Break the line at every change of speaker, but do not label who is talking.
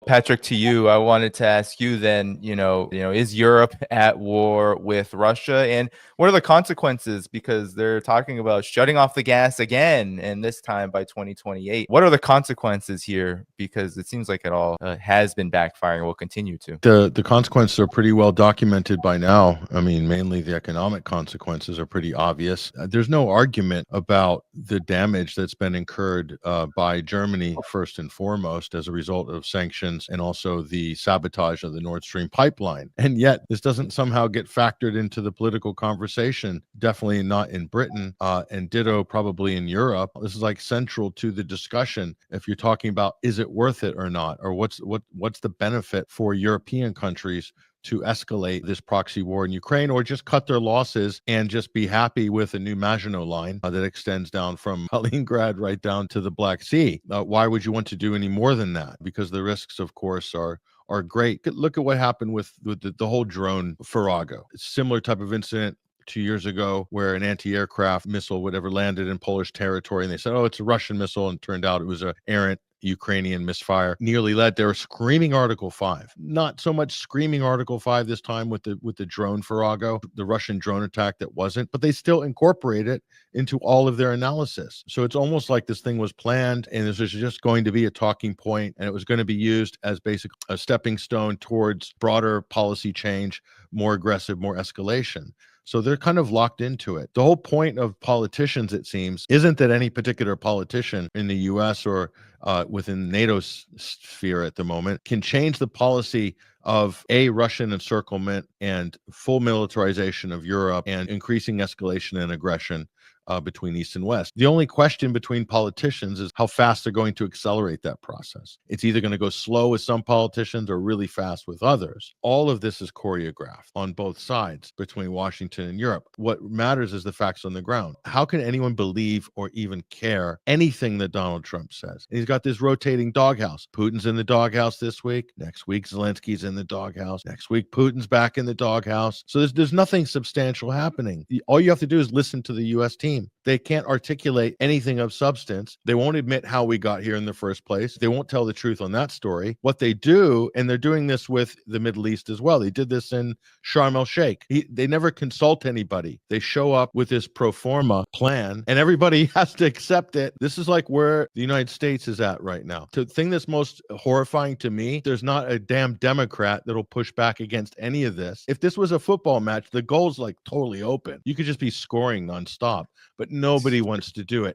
Patrick, to you, I wanted to ask you then, is Europe at war with Russia? And what are the consequences? Because they're talking about shutting off the gas again, and this time by 2028. What are the consequences here? Because it seems like it all has been backfiring, will continue to.
The consequences are pretty well documented by now. I mean, mainly the economic consequences are pretty obvious. There's no argument about the damage that's been incurred by Germany, first and foremost, as a result of sanctions and also the sabotage of the Nord Stream pipeline. And yet, this doesn't somehow get factored into the political conversation, definitely not in Britain, and ditto probably in Europe. This is like central to the discussion if you're talking about, is it worth it or not, or what's the benefit for European countries to escalate this proxy war in Ukraine, or just cut their losses and just be happy with a new Maginot line that extends down from Kaliningrad right down to the Black Sea. Why would you want to do any more than that? Because the risks, of course, are great. Look at what happened with the whole drone Farrago. Similar type of incident 2 years ago where an anti-aircraft missile, whatever, landed in Polish territory, and they said, oh, it's a Russian missile, and it turned out it was an errant Ukrainian misfire. Nearly led. They were screaming Article 5. Not so much screaming Article 5 this time with the drone Farrago, the Russian drone attack that wasn't, but they still incorporate it into all of their analysis. So it's almost like this thing was planned, and this was just going to be a talking point, and it was going to be used as basically a stepping stone towards broader policy change, more aggressive, more escalation. So they're kind of locked into it. The whole point of politicians, it seems, isn't that any particular politician in the US or within NATO's sphere at the moment can change the policy of Russian encirclement and full militarization of Europe and increasing escalation and aggression between East and West. The only question between politicians is how fast they're going to accelerate that process. It's either going to go slow with some politicians or really fast with others. All of this is choreographed on both sides between Washington and Europe. What matters is the facts on the ground. How can anyone believe or even care anything that Donald Trump says? And he's got this rotating doghouse. Putin's in the doghouse this week. Next week, Zelensky's in the doghouse. Next week, Putin's back in the doghouse. So there's nothing substantial happening. All you have to do is listen to the U.S. team. They can't articulate anything of substance. They won't admit how we got here in the first place. They won't tell the truth on that story. What they do, and they're doing this with the Middle East as well. They did this in Sharm el-Sheikh. They never consult anybody. They show up with this pro forma plan, and everybody has to accept it. This is like where the United States is at right now. The thing that's most horrifying to me, there's not a damn Democrat that'll push back against any of this. If this was a football match, the goal's like totally open. You could just be scoring nonstop, but nobody wants to do it.